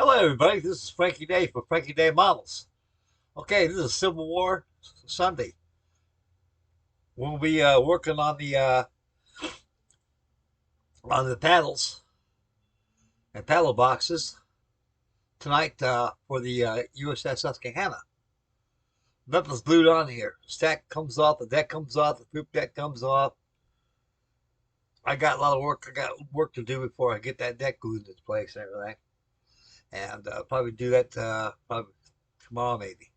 Hello, everybody. This is Frankie Day for Frankie Day Models. Okay, this is Civil War Sunday. We'll be working on the paddles and paddle boxes tonight for the USS Susquehanna. Nothing's glued on here. Stack comes off, the deck comes off, the poop deck comes off. I got a lot of work. I got work to do before I get that deck glued into place and everything. And probably do that probably tomorrow maybe.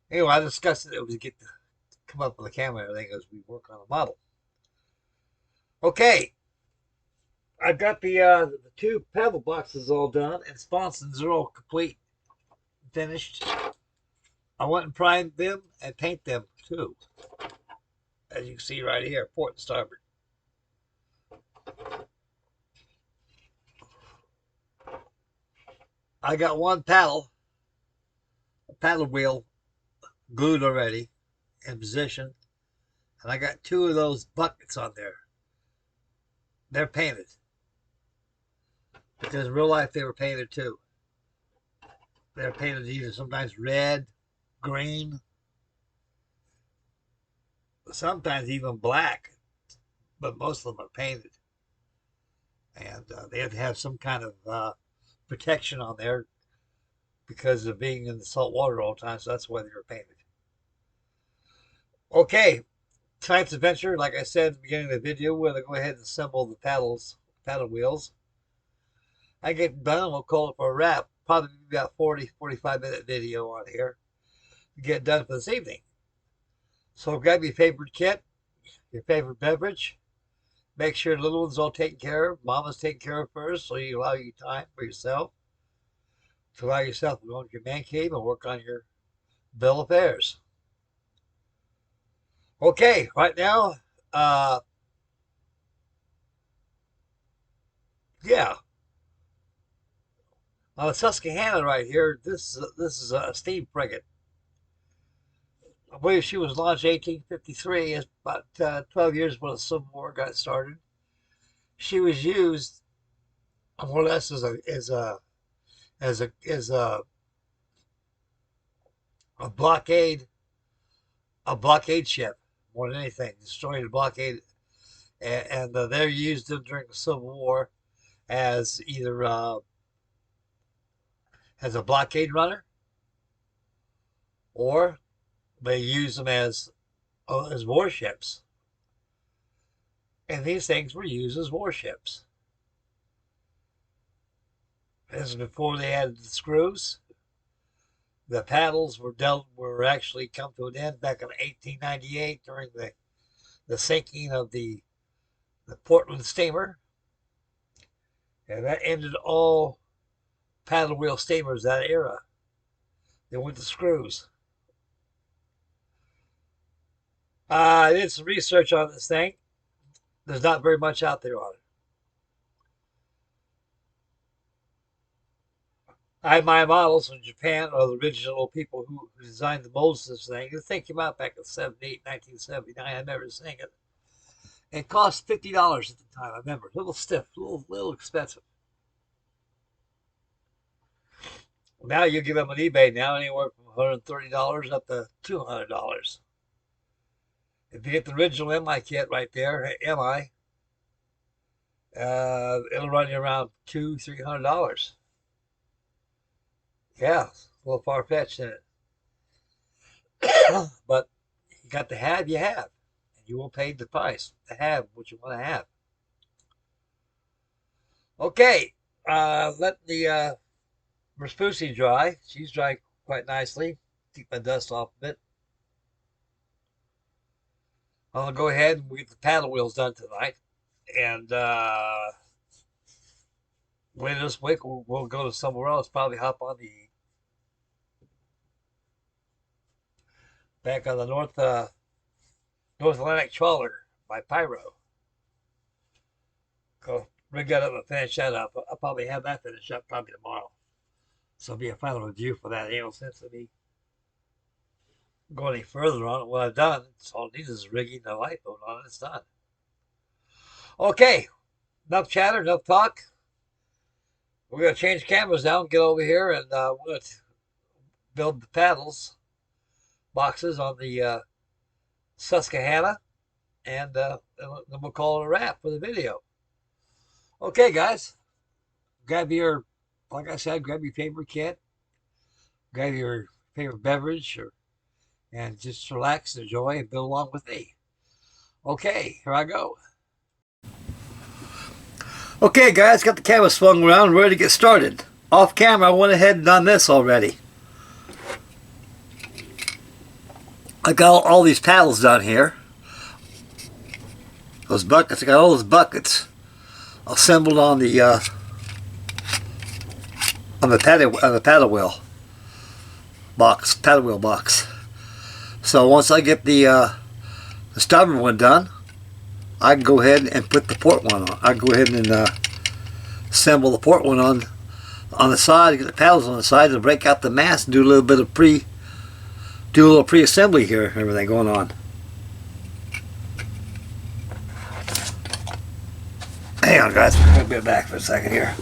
Anyway, I discussed it. It was to get come up with a camera and everything as we work on a model. Okay, I've got the two paddle boxes all done and sponsons are all complete, finished. I went and primed them and paint them too, as you can see right here, port and starboard. I got one paddle wheel glued already in position, and I got two of those buckets on there. They're painted because in real life they were painted too. They're painted either sometimes red, green, sometimes even black, but most of them are painted. And they have to have some kind of protection on there because of being in the salt water all the time, so that's why they were painted. Okay, tonight's adventure, like I said at the beginning of the video, we're going to go ahead and assemble the paddle wheels. I get done and we'll call it for a wrap. Probably about 40-45 minute video on here to get done for this evening. So grab your favorite kit, your favorite beverage. Make sure the little one's all taken care of. Mama's taken care of first, so you allow you time for yourself. To allow yourself to go into your man cave and work on your bill of fares. Okay, right now, yeah, on the Susquehanna right here, this is a steam frigate. I believe she was launched 1853. It's about 12 years when the Civil War got started. She was used more or less as a blockade ship more than anything, destroying the blockade. And they're used during the Civil War as either as a blockade runner, or they use them as warships. And these things were used as warships. This is before they had the screws. The paddles were actually come to an end back in 1898 during the sinking of the Portland steamer, and that ended all paddle wheel steamers that era. They went to screws. I did some research on this thing. There's not very much out there on it. I have my models from Japan, or the original people who designed the molds of this thing. This thing came out back in 1979. I remember seeing it. It cost $50 at the time. I remember. A little stiff, a little expensive. Now you give them on eBay now anywhere from $130 up to $200. If you get the original MI kit right there, MI, it'll run you around $200-300. Yeah, it's a little far fetched in it, but you got to have, you have, and you will pay the price to have what you want to have. Okay, let the Raspusi dry. She's dry quite nicely. Keep my dust off of it. I'll go ahead and get the paddle wheels done tonight. And later this week, we'll go to somewhere else. Probably hop on the back on the North Atlantic trawler by Pyro. Go rig that up and finish that up. I'll probably have that finished up probably tomorrow. So it'll be a final review for that. Ain't no sense of me go any further on it. What I've done, it's all it needs is rigging the lifeboat on it. It's done. Okay, enough chatter, enough talk. We're going to change cameras now and get over here, and we're going to build the paddles boxes on the Susquehanna, and then we'll call it a wrap for the video. Okay, guys, grab your, like I said, grab your favorite kit, grab your favorite beverage, and just relax, enjoy, and build along with me. Okay, here I go. Okay, guys, got the camera swung around, ready to get started. Off camera, I went ahead and done this already. I got all these paddles down here. Those buckets, I got all those buckets assembled on the paddle wheel box. So once I get the starboard one done, I can go ahead and put the port one on. I can go ahead and assemble the port one on the side, get the paddles on the side to break out the mast and do a little bit of pre-assembly here, everything going on. Hang on, guys, I'm gonna be back for a second here.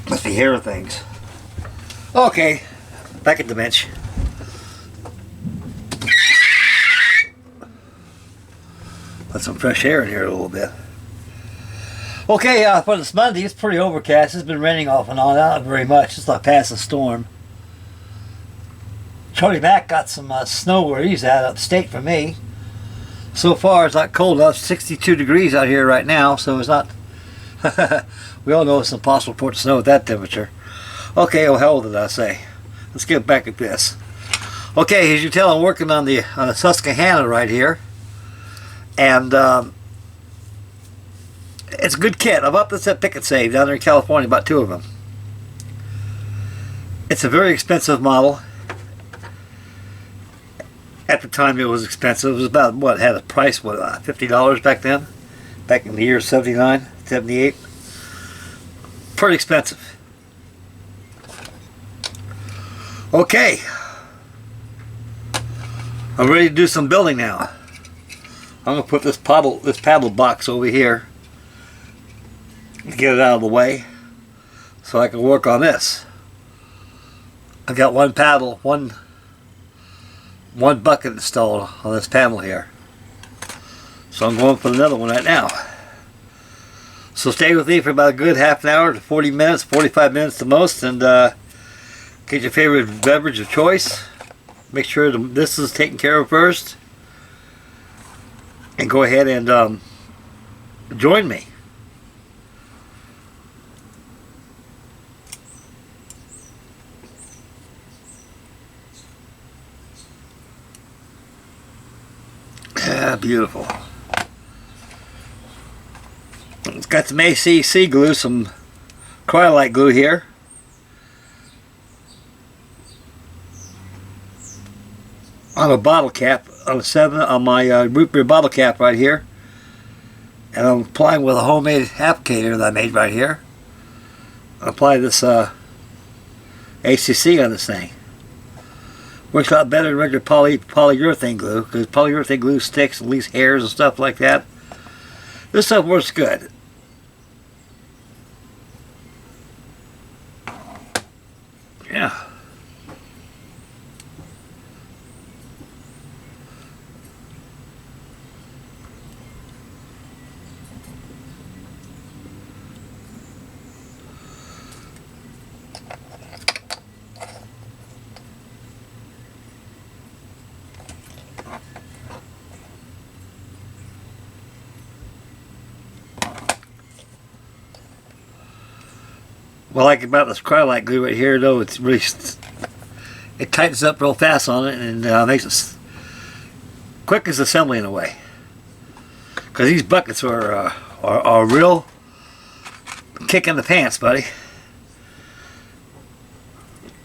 Must be hearing things. Okay, back at the bench. Let some fresh air in here a little bit. Okay, for this Monday, it's pretty overcast. It's been raining off and on, not very much. It's not past the storm. Charlie Mack got some snow where he's at upstate from me. So far, it's not cold enough. 62 degrees out here right now, so it's not. We all know it's impossible to put snow at that temperature. Okay, well, hell did I say? Let's get back at this. Okay, as you tell, I'm working on the Susquehanna right here, and it's a good kit. I bought this at Pick and Save down there in California, about 2 of them. It's a very expensive model. At the time, it was expensive. It was about, what, had a price, what, $50 back then? Back in the year 79, 78. Pretty expensive. Okay. I'm ready to do some building now. I'm going to put this paddle box over here. Get it out of the way so I can work on this. I got one paddle, one bucket installed on this panel here. So I'm going for another one right now. So stay with me for about a good half an hour to 40 minutes, 45 minutes the most, and get your favorite beverage of choice. Make sure this is taken care of first. And go ahead and join me. Yeah, beautiful. It's got some ACC glue, some Cryolite glue here. On a bottle cap, on my root beer bottle cap right here. And I'm applying with a homemade applicator that I made right here. I apply this ACC on this thing. Works a lot better than regular polyurethane glue, because polyurethane glue sticks and leaves hairs and stuff like that. This stuff works good. Yeah. What I like about this Cryolite glue right here, though, it's really, it tightens up real fast on it and makes it quick as assembly in a way. Because these buckets are a real kick in the pants, buddy.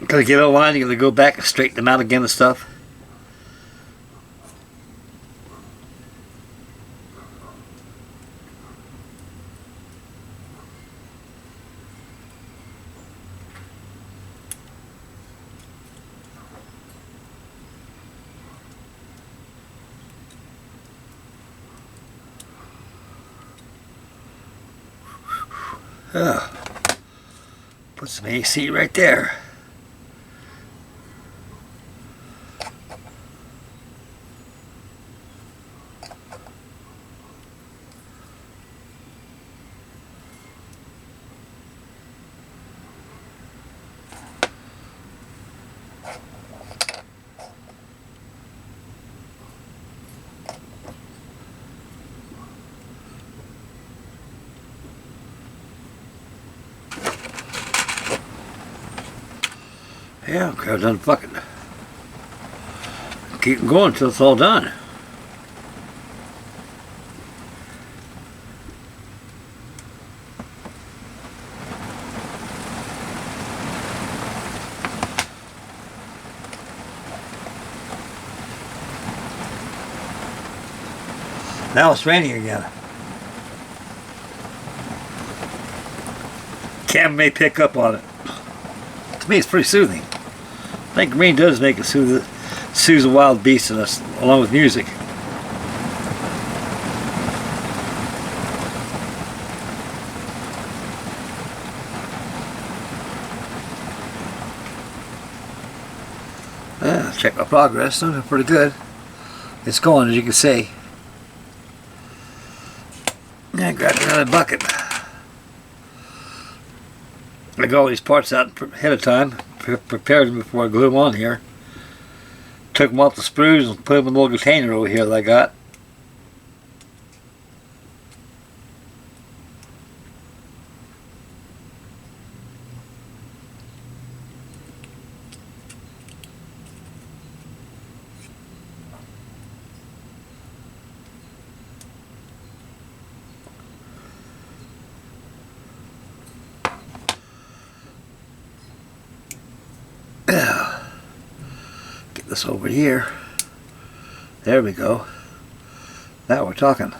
Because you get a line, you got to go back and straighten them out again and stuff. Oh, put some AC right there. Yeah, I'm done fucking. Keep going until it's all done. Now it's raining again. Cam may pick up on it. To me, it's pretty soothing. I think rain does make it soothe a wild beast in us, along with music. Check my progress. Doing pretty good. It's going, as you can see. I grabbed another bucket. I got all these parts out ahead of time, prepared them before I glue them on here. Took them off the sprues and put them in a little container over here that I got. Get this over here. There we go. Now we're talking.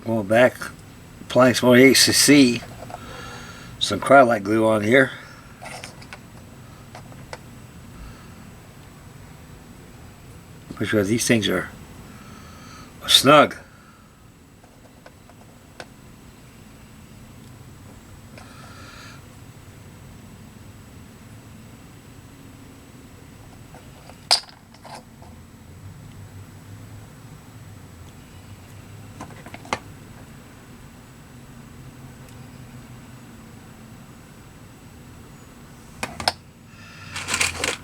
Going back, applying some more HCC, some cryolite glue on here. Pretty sure these things are snug.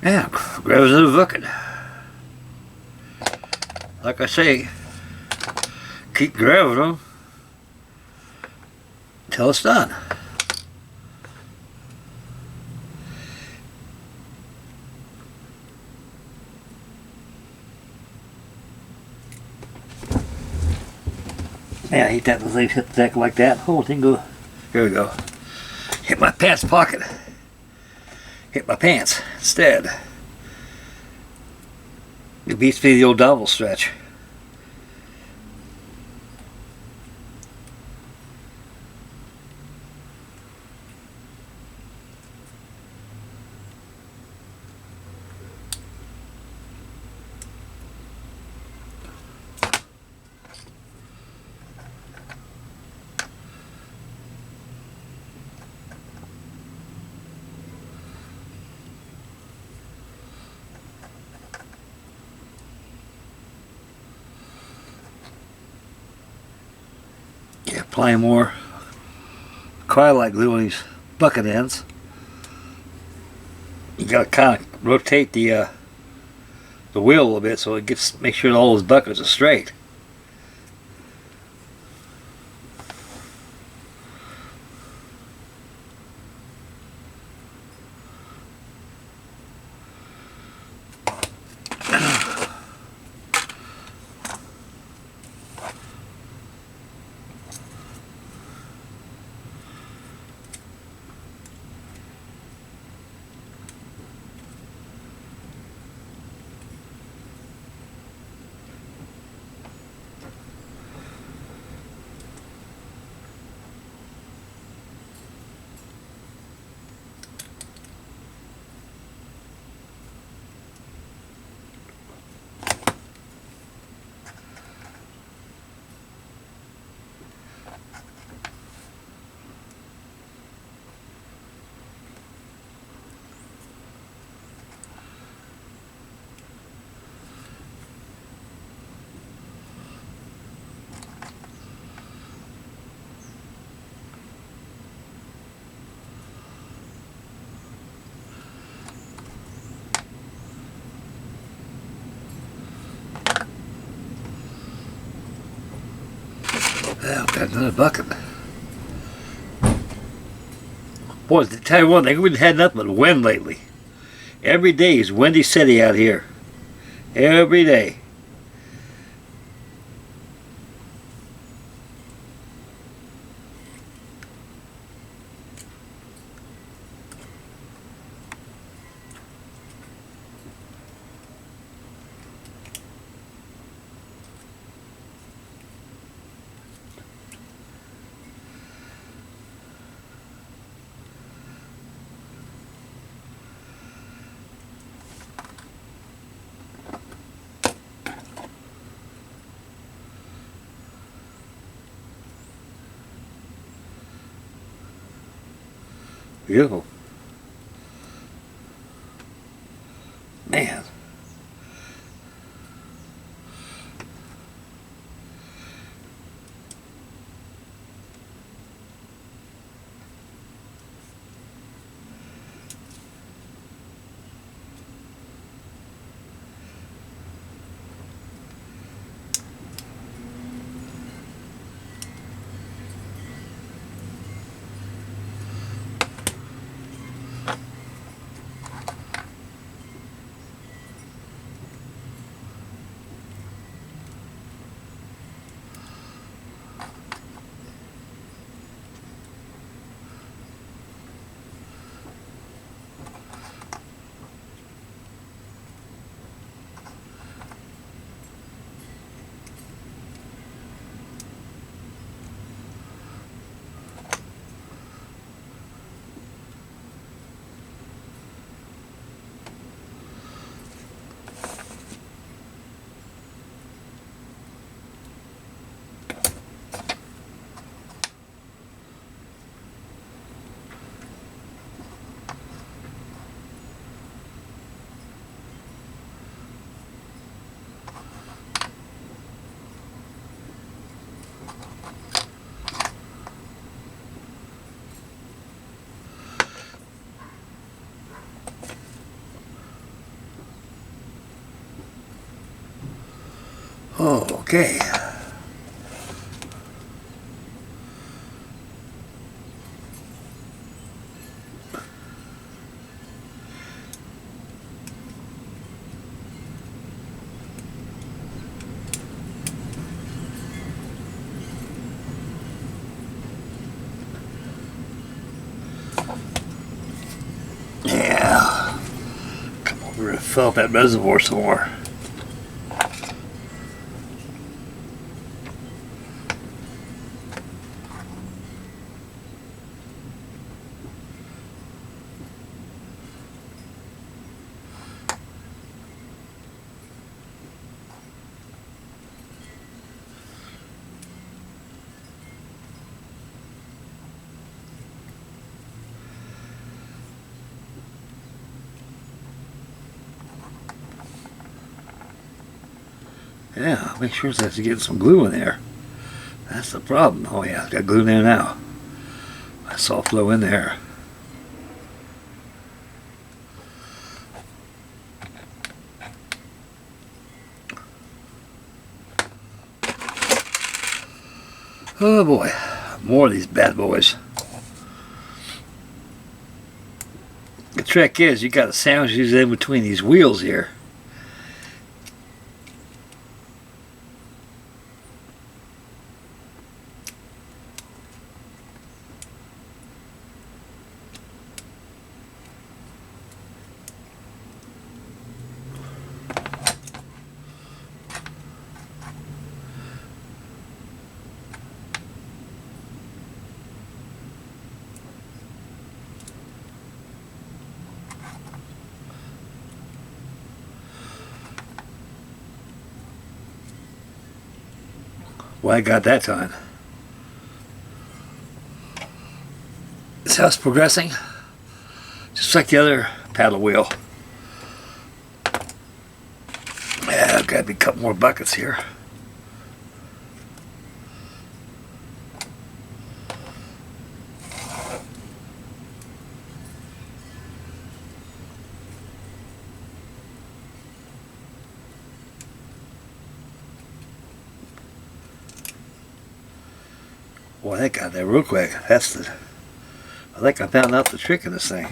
Yeah, grab another bucket. Like I say, keep grabbing them until it's done. Man, I hate that when things hit the deck like that. Whole thing go. Here we go. Hit my pants pocket. Hit my pants instead. It beats me the old double stretch. Applying more cryolite glue on these bucket ends. You gotta kind of rotate the wheel a little bit so it gets, make sure all those buckets are straight. Yeah, I've got another bucket. Boys, to tell you one thing, we've had nothing but wind lately. Every day is windy city out here. Every day. Beautiful. Man. Oh, okay. Yeah. Come over and fill up that reservoir some more. Yeah, make sure that you get some glue in there. That's the problem. Oh yeah, got glue in there now. I saw flow in there. Oh boy, more of these bad boys. The trick is you got to sandwich these in between these wheels here. Well, I got that time. This how it's progressing. Just like the other paddle wheel. Yeah, I've got to be a couple more buckets here. Boy, that got there real quick. I think I found out the trick of this thing.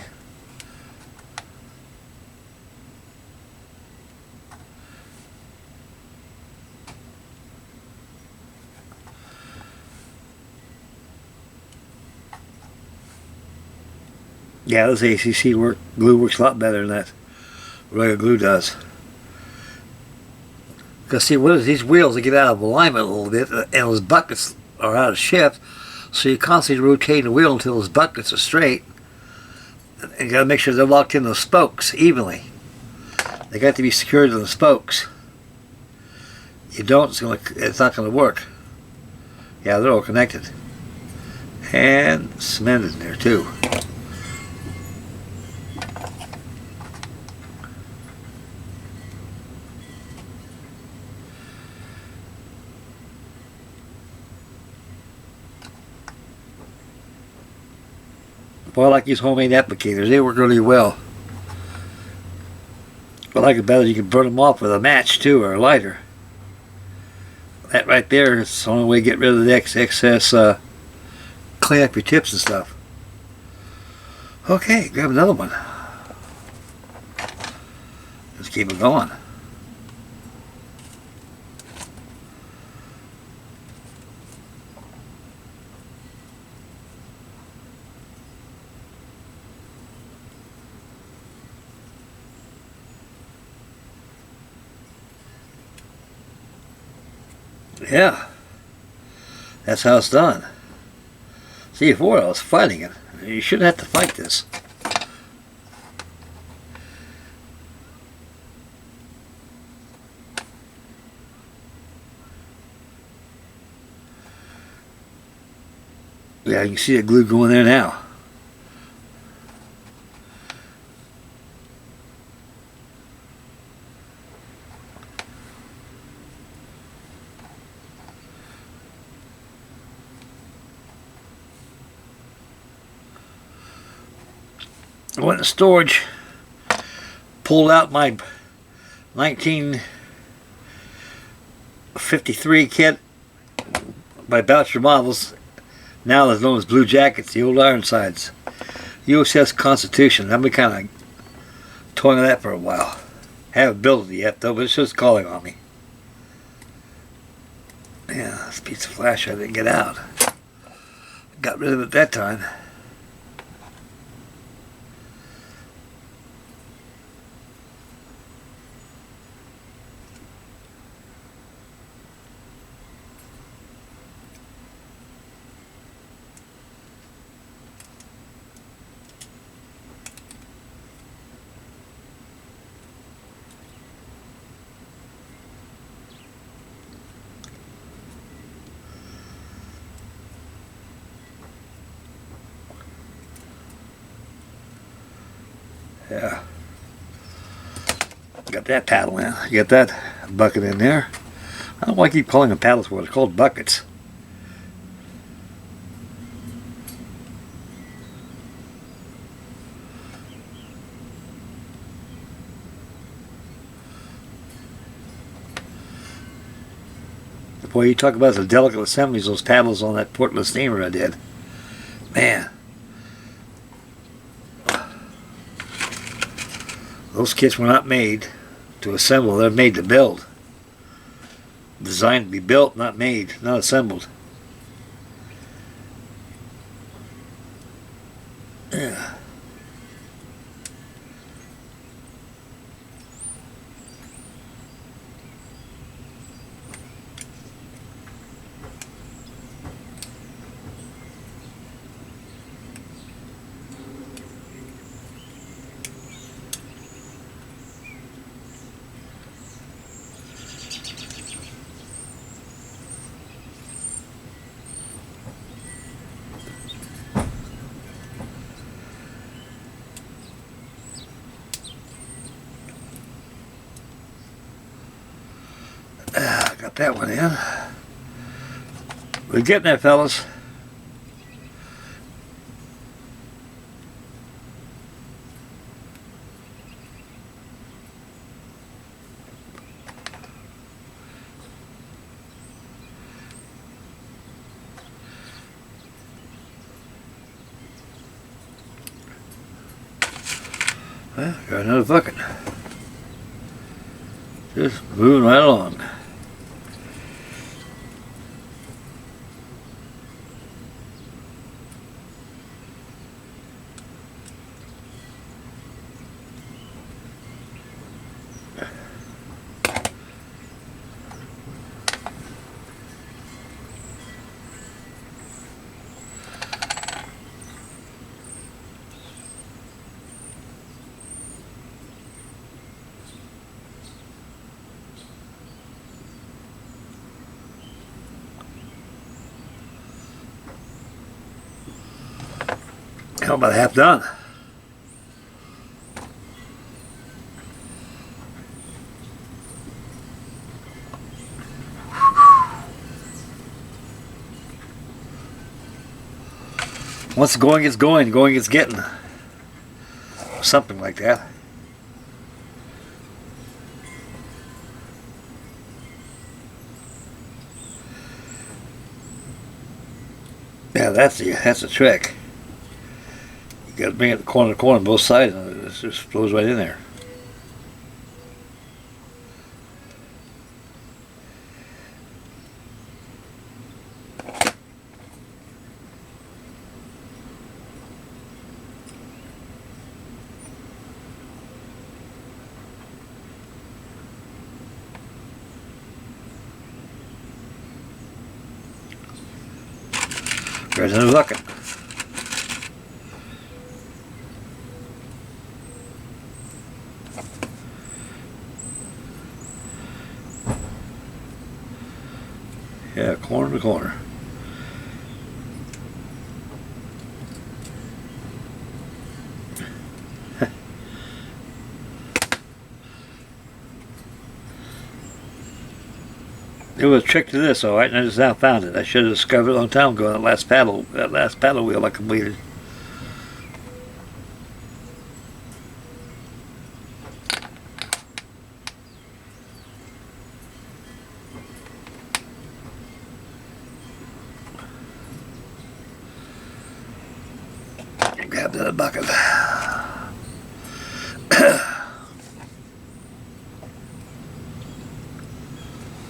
Yeah, this ACC glue works a lot better than that regular glue does. Because see, what is these wheels, they get out of alignment a little bit, and those buckets are out of shift, so you constantly rotate the wheel until those buckets are straight. And you got to make sure they're locked in those spokes evenly. They got to be secured to the spokes. You don't, it's not going to work. Yeah, they're all connected. And cement in there too. Boy, I like these homemade applicators. They work really well. I like it better. You can burn them off with a match too, or a lighter. That right there is the only way to get rid of the excess, clean up your tips and stuff. Okay, grab another one. Let's keep it going. Yeah, that's how it's done. See, before I was fighting it. You shouldn't have to fight this. Yeah, you can see the glue going there now. I went to storage, pulled out my 1953 kit by Boucher Models. Now they're known as Blue Jackets, the old Ironsides. USS Constitution. I've been kind of toying with that for a while. Haven't built it yet though, but it's just calling on me. Yeah, this piece of flash I didn't get out. Got rid of it that time. Yeah. Got that paddle in. Get that bucket in there. I don't know why I keep calling them paddles for it. It's called buckets. Boy, you talk about the delicate assemblies, those paddles on that Portland steamer I did. Man. Those kits were not made to assemble, they're made to build. Designed to be built, not made, not assembled. Yeah. Got that one in. We're getting there, fellas. Well, got another bucket. Just moving right along. I'm about half done. Once the going gets going, going gets getting. Something like that. Yeah, that's the trick. You got to bring it the corner to corner on both sides, and it just flows right in there. There's another bucket. Yeah, corner to corner. There was a trick to this, all right, and I just now found it. I should have discovered it a long time ago. That last paddle wheel I completed. Grab that bucket.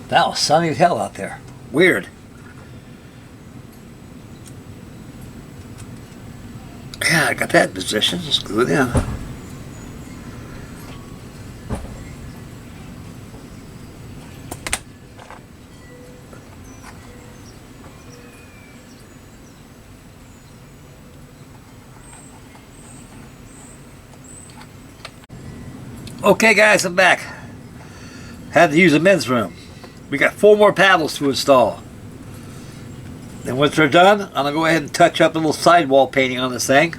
That was sunny as hell out there. Weird. Yeah, I got that in position. Just glue it in. Okay, guys, I'm back. Had to use the men's room. We got 4 more paddles to install. Then once they're done, I'm going to go ahead and touch up a little sidewall painting on this thing.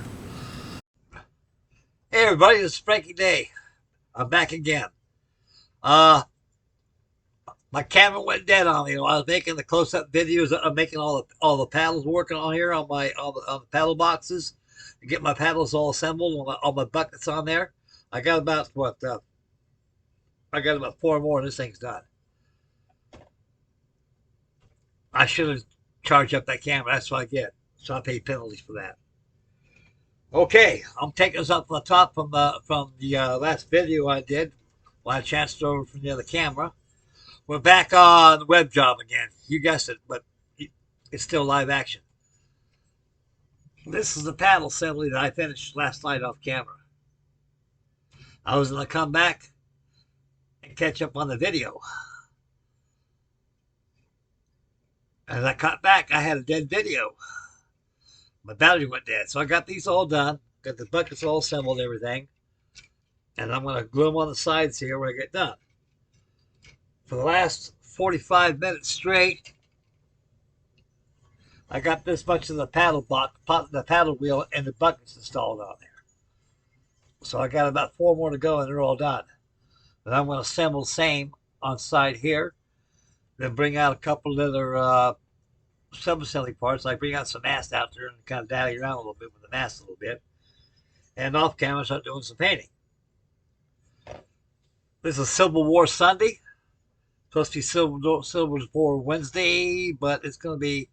Hey everybody, this is Frankie Day. I'm back again. My camera went dead on me. I was making the close-up videos of making all the paddles working on here on the paddle boxes, and get my paddles all assembled, all my buckets on there. I got about I got about 4 more, and this thing's done. I should have charged up that camera. That's what I get. So I pay penalties for that. Okay, I'm taking this up from the top from the last video I did when I transferred over from the other camera. We're back on the web job again. You guessed it, but it's still live action. This is the paddle assembly that I finished last night off camera. I was going to come back and catch up on the video. As I cut back, I had a dead video. My battery went dead. So I got these all done. Got the buckets all assembled, everything. And I'm going to glue them on the sides here when I get done. For the last 45 minutes straight, I got this much of the paddle wheel and the buckets installed on there. So I got about 4 more to go and they're all done. And I'm going to assemble the same on side here. Then bring out a couple of other sub-assembly parts. I bring out some mast out there and kind of dally around a little bit with the mast a little bit. And off camera, start doing some painting. This is Civil War Sunday. Supposed to be Civil War Wednesday, but it's going to be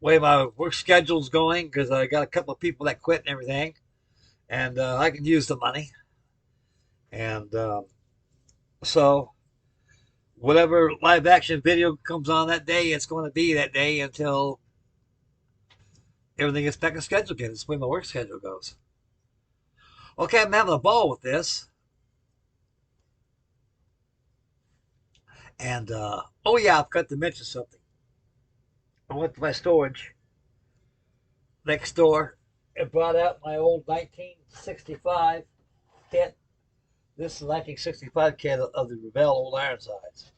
the way my work schedule's going because I got a couple of people that quit and everything. And I can use the money. And so whatever live action video comes on that day, it's going to be that day until everything gets back in schedule again. It's the way my work schedule goes. Okay, I'm having a ball with this. And oh yeah, I've got to mention something. I went to my storage next door and brought out my old 1965 kit. This is the 1965 kit of the Revell Old Ironsides.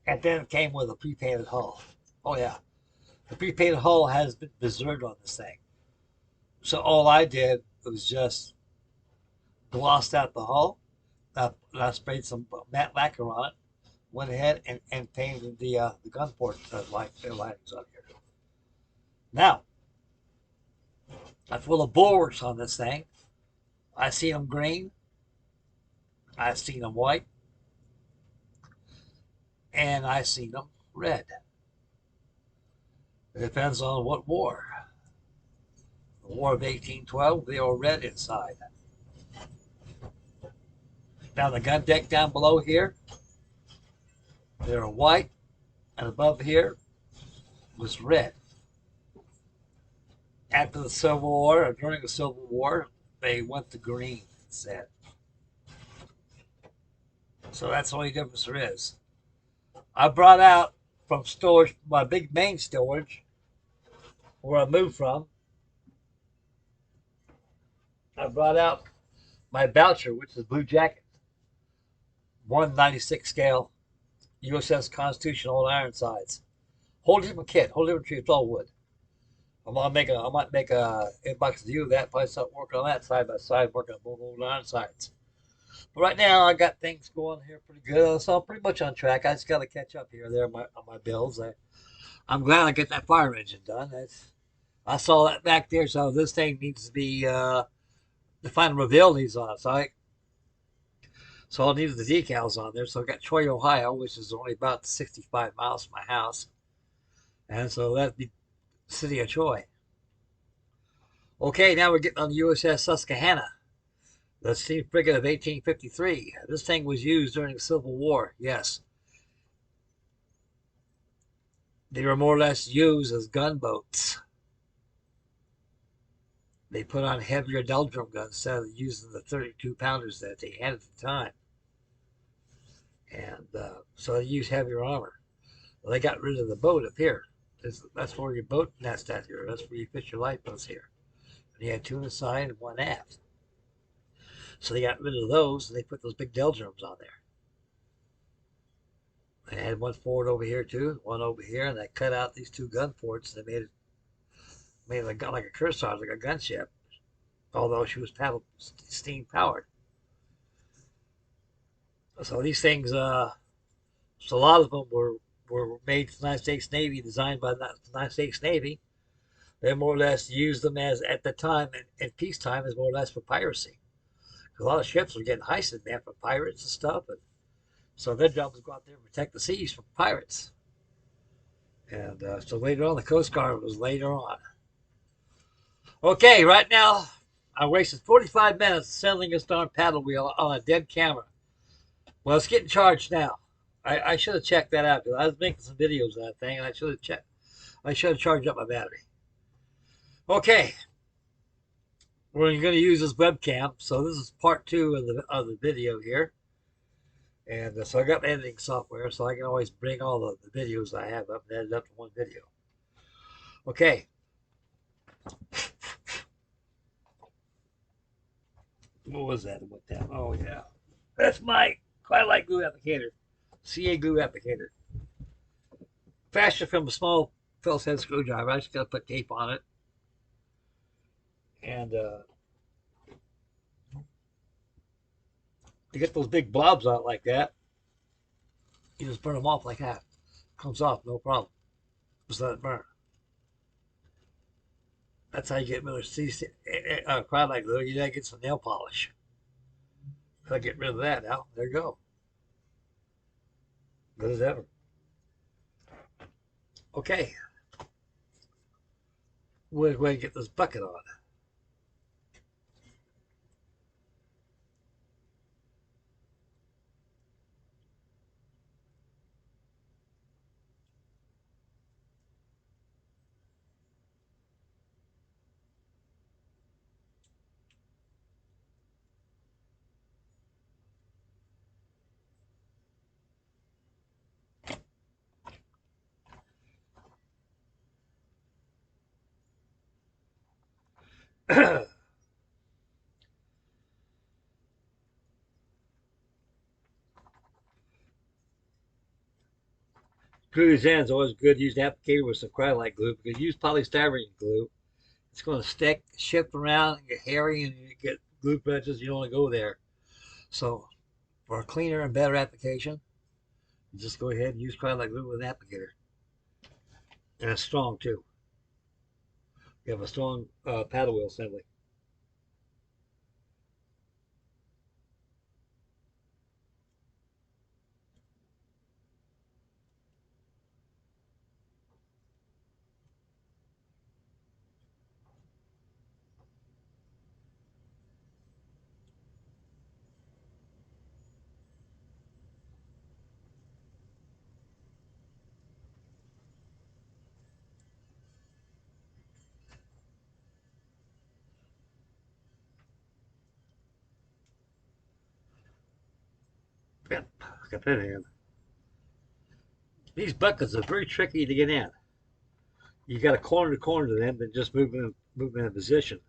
And then it came with a pre-painted hull. Oh yeah, the pre-painted hull has been preserved on this thing. So all I did was just glossed out the hull. I sprayed some matte lacquer on it. Went ahead and painted the gun port linings on here. Now I full of bulwarks on this thing. I see them green. I seen them white. And I seen them red. It depends on what war. The War of 1812, they were red inside. Now the gun deck down below here, they were white, and above here was red. After the Civil War, or during the Civil War, they went to green instead. So that's the only difference there is. I brought out from storage, my big main storage, where I moved from, I brought out my Boucher, which is Blue Jacket, 196 scale USS Constitution Old Ironsides. Whole different kit, whole different tree. It's all wood. I might make a inbox view of that. Probably start working on that side by side, working on both old Ironsides. But right now, I got things going here pretty good, so I'm pretty much on track. I just got to catch up here and there on my bills. I'm glad I get that fire engine done. I saw that back there, so this thing needs to be the final reveal needs on it. So I needed the decals on there. So I got Troy, Ohio, which is only about 65 miles from my house, and so that'd be the city of Troy. Okay, now we're getting on the USS Susquehanna, the steam frigate of 1853. This thing was used during the Civil War. Yes, they were more or less used as gunboats. They put on heavier Deltram guns instead of using the 32 pounders that they had at the time. And so they used heavier armor. Well, they got rid of the boat up here. That's where your boat nest at here. That's where you fish your lifeboats here. And you had two on the side and one aft. So they got rid of those and they put those big Deltrams on there. They had one forward over here too, one over here, and they cut out these two gun ports and they made it like a Kearsarge, like a gunship. Although she was steam powered. So these things, so a lot of them were made for the United States Navy, designed by the United States Navy. They more or less used them as at the time in peacetime as more or less for piracy. A lot of ships were getting heisted, man, from pirates and stuff, and so their job was to go out there and protect the seas from pirates. And so later on, the Coast Guard was later on. Okay, right now, I wasted 45 minutes settling this darn paddle wheel on a dead camera. Well, it's getting charged now. I should have checked that out because I was making some videos of that thing, and I should have checked. I should have charged up my battery. Okay, we're going to use this webcam. So this is part two of the video here, and so I got my editing software, so I can always bring all the videos I have up and edit up to one video. Okay. What was that? What that? Oh yeah, that's my Twilight glue applicator, CA glue applicator. Fashioned from a small Phillips head screwdriver. I just got to put tape on it, and to get those big blobs out like that, you just burn them off like that. Comes off, no problem. Just let it burn. That's how you get rid of Twilight glue. You gotta get some nail polish. Gotta get rid of that now. There you go. Good as ever. Okay. We'll go ahead and get this bucket on. Glue these ends always good. Use an applicator with some cryolite glue because use polystyrene glue. It's going to stick, shift around, and get hairy, and you get glue patches. You don't want to go there. So for a cleaner and better application, just go ahead and use cryolite glue with an applicator, and it's strong too. You have a strong paddle wheel assembly. Yep, got that in. These buckets are very tricky to get in. You got to corner to corner to them, then just move them in position.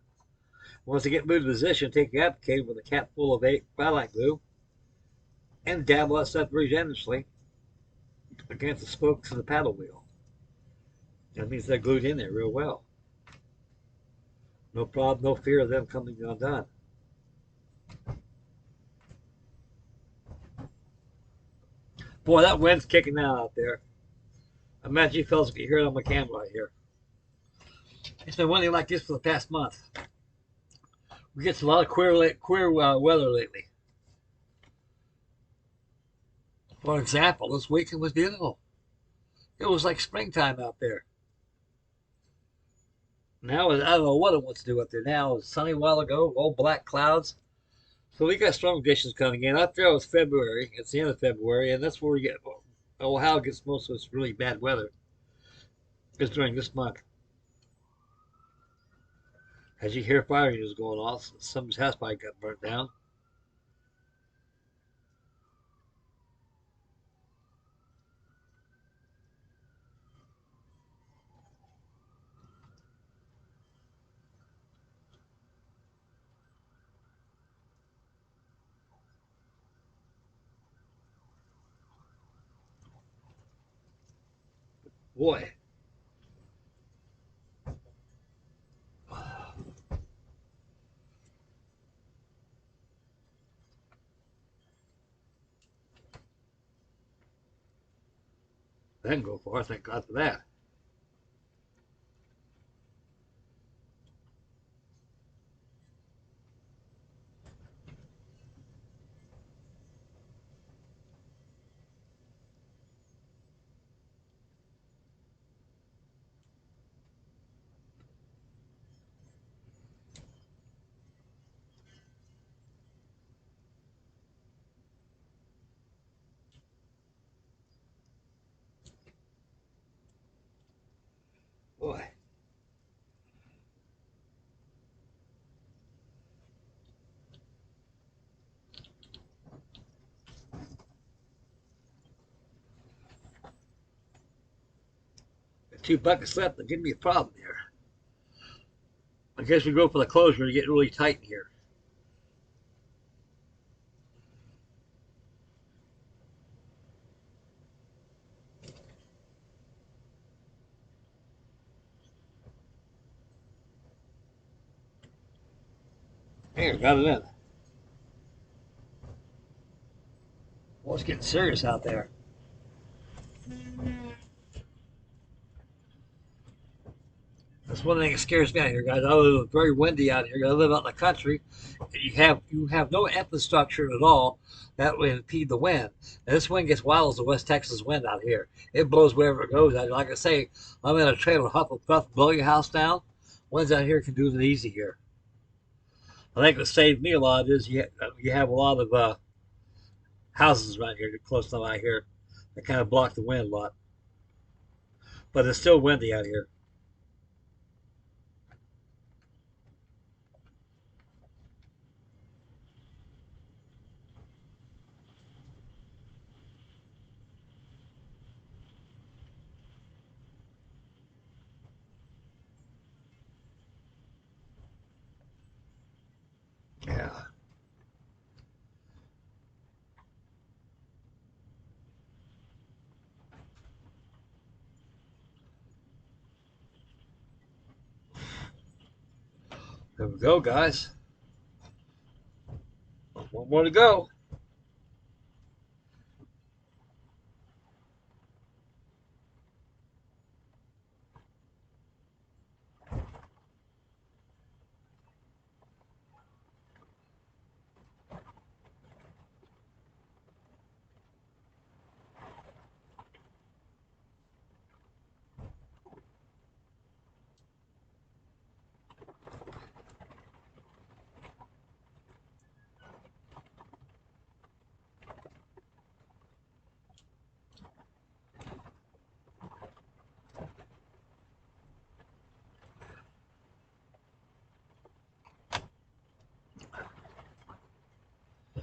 Once they get moved in position, take your applicator with a cap full of cryolite glue and dab all that stuff very generously against the spokes of the paddle wheel. That means they're glued in there real well. No problem, no fear of them coming undone. Boy, that wind's kicking out there. I imagine you fellas can hear it on my camera right here. It's been windy like this for the past month. We get a lot of queer weather lately. For example, this weekend was beautiful. It was like springtime out there. Now I don't know what it wants to do up there now. It was sunny a while ago, all black clouds. So we got strong conditions coming in. Up there it was February. It's the end of February, and that's where we get Ohio gets most of its really bad weather. Is during this month. As you hear fire news going off, someone's house probably got burnt down. Boy, that can go far. Thank God for that. Boy, the 2 buckets left. They're giving me a problem here. I guess we go for the closure to get really tight in here. There, got it in. Well, it's getting serious out there. That's one thing that scares me out here, guys. I live very windy out here. I live out in the country. You have no infrastructure at all that would impede the wind. And this wind gets wild as the West Texas wind out here. It blows wherever it goes. Like I say, I'm in a trailer, huff and puff, blow your house down. Winds out here can do it easy here. I think what saved me a lot is you have a lot of houses around here, close to out here, that kind of block the wind a lot. But it's still windy out here. There we go, guys. One more to go.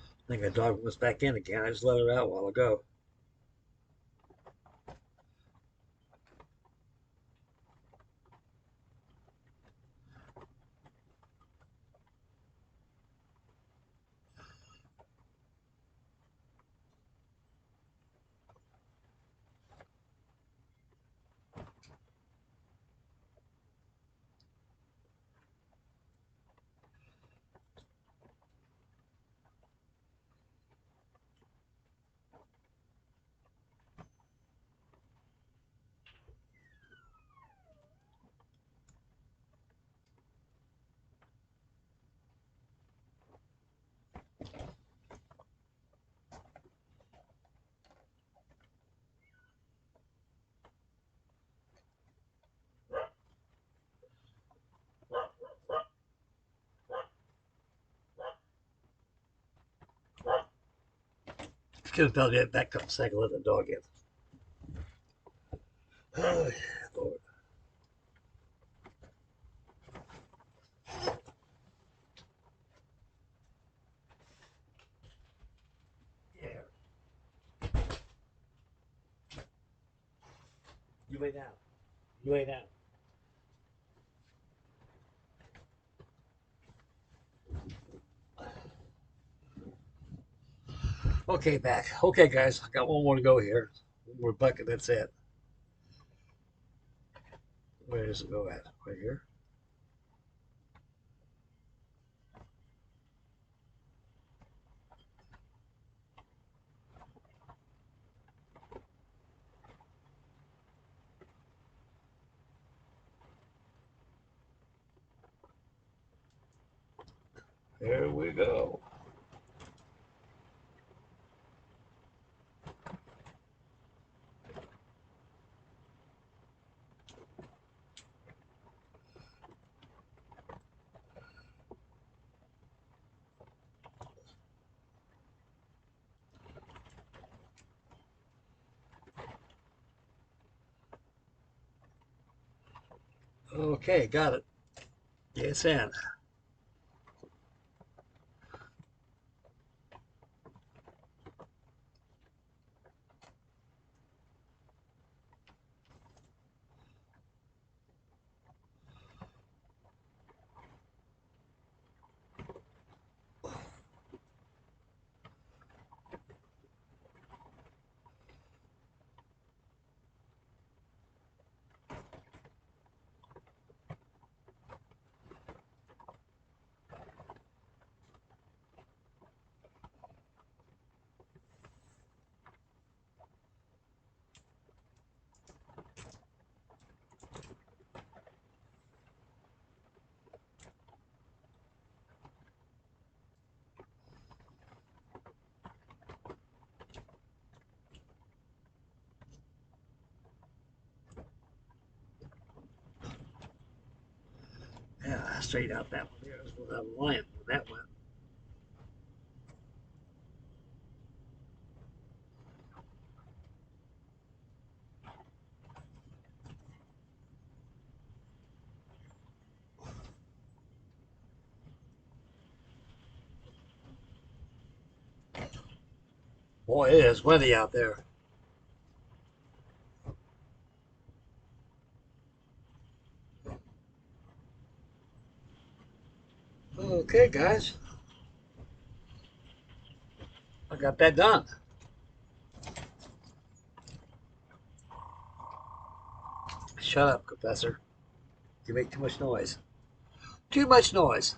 I think that dog was back in again. I just let her out a while ago. Just gonna get back up a second, let the dog in. Oh, yeah, Lord. Yeah. You lay down. You lay down. Okay, back. Okay, guys, I got one more to go here. One more bucket, that's it. Where does it go at? Right here. There we go. Okay, got it. It's in. Yeah, straight out that one there. We'll have a lion when that went. Boy, it is windy out there. Okay, guys, I got that done. Shut up, Professor. You make too much noise. Too much noise.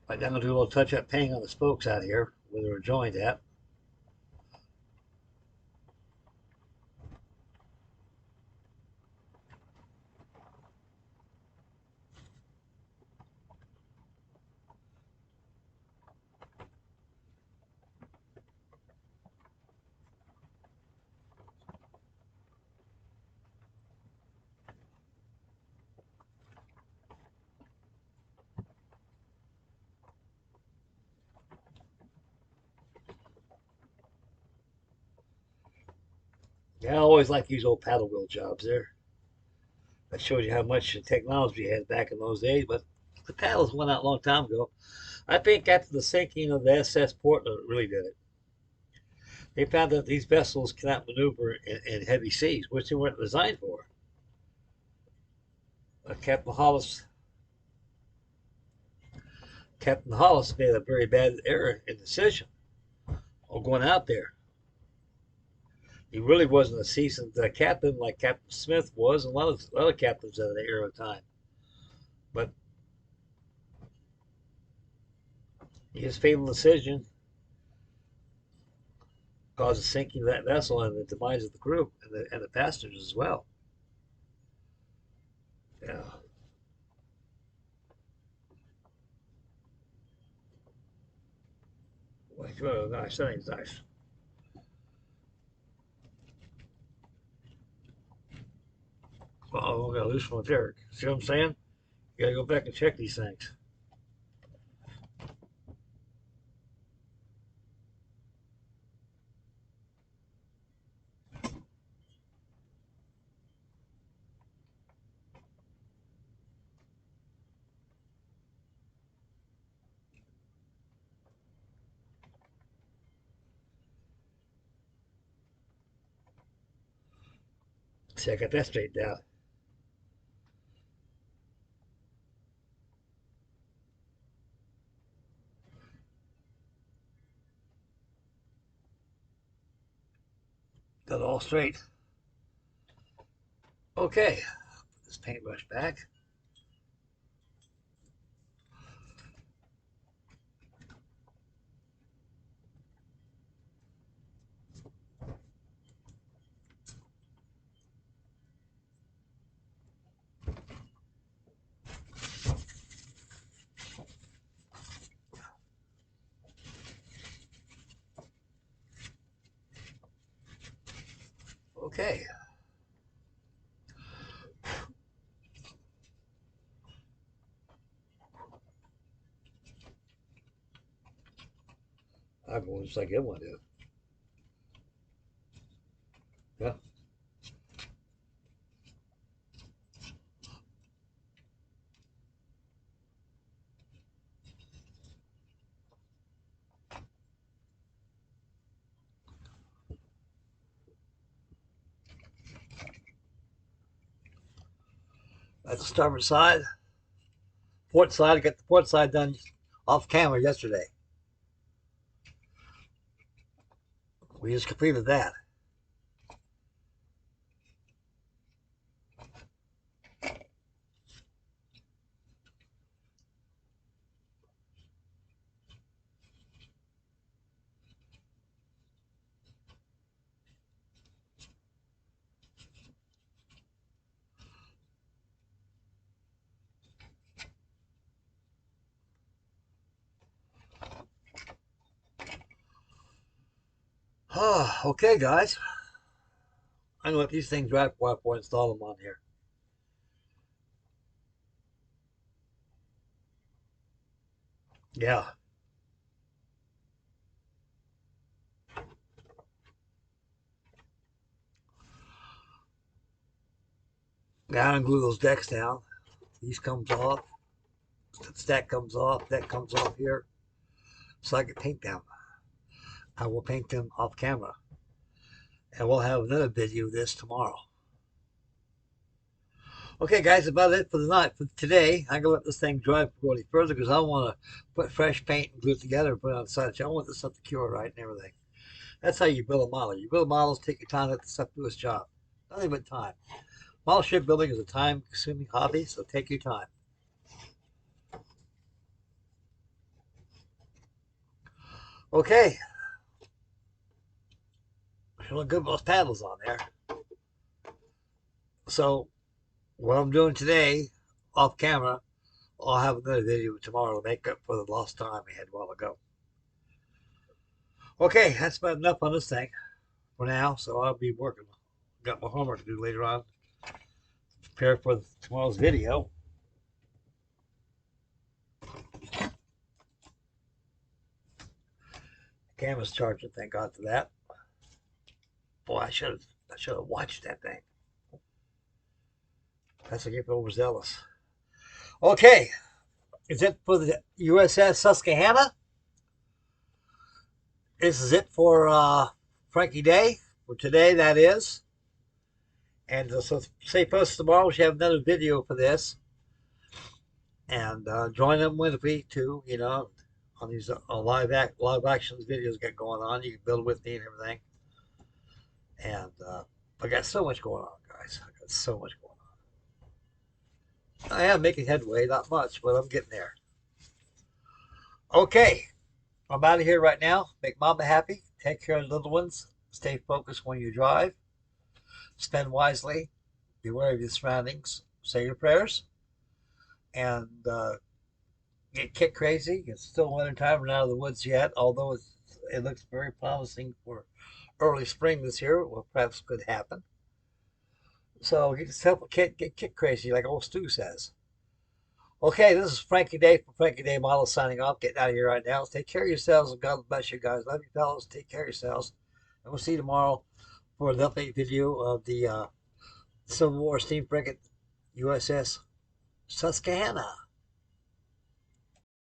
Right, I'm going to do a little touch-up painting on the spokes out here where they were joined at. Yeah, I always like these old paddle wheel jobs there. That shows you how much technology you had back in those days, but the paddles went out a long time ago. I think after the sinking of the SS Portland, it really did it. They found that these vessels cannot maneuver in heavy seas, which they weren't designed for. Captain Hollis Captain Hollis made a very bad error in decision of going out there. He really wasn't a seasoned captain like Captain Smith was, and a lot of other captains at that era of time. But his fatal decision caused the sinking of that vessel and the demise of the crew and the passengers as well. Yeah. Oh, nice. That ain't nice. Oh, we got a loose one there. See what I'm saying? You gotta go back and check these things. See, I got that straightened out. Got it all straight. Okay, put this paintbrush back. Okay. I'm going just like everyone did. Yeah. That's the starboard side. Port side. I got the port side done off camera yesterday. We just completed that. Okay, guys. I'm gonna let these things dry before I install them on here. Yeah. Now I'm gonna glue those decks down. These comes off. Stack comes off, that comes off here, so I can paint them. I will paint them off camera. And we'll have another video of this tomorrow. Okay, guys, about it for the night. For today, I'm going to let this thing dry before any further because I don't want to put fresh paint and glue it together and put it on the side. I want this stuff to cure right and everything. That's how you build a model. You build models, take your time, let the stuff do its job. Nothing but time. Model ship building is a time-consuming hobby, so take your time. Okay. Feeling good with those paddles on there. So, what I'm doing today, off camera, I'll have another video tomorrow to make up for the lost time we had a while ago. Okay, that's about enough on this thing for now, so I'll be working. Got my homework to do later on. Prepare for tomorrow's video. Camera's charging, thank God for that. Boy, I should have watched that thing. That's a get overzealous. Okay, is it for the USS Susquehanna? This is it for Frankie Day, for today, that is. And so stay posted tomorrow. We should have another video for this. And join them with me too, you know, on these live action videos get going on. You can build with me and everything. And I got so much going on, guys. I got so much going on. I am making headway, not much, but I'm getting there. Okay, I'm out of here right now. Make mama happy. Take care of the little ones. Stay focused when you drive. Spend wisely. Beware of your surroundings. Say your prayers. And get crazy. It's still winter time. We're not out of the woods yet, although it looks very promising for early spring this year. Well, perhaps could happen. So get yourself get crazy, like old Stu says. Okay, this is Frankie Day from Frankie Day Model signing off. Getting out of here right now. Take care of yourselves and God bless you guys. Love you fellas. Take care of yourselves. And we'll see you tomorrow for an update video of the Civil War steam frigate USS Susquehanna.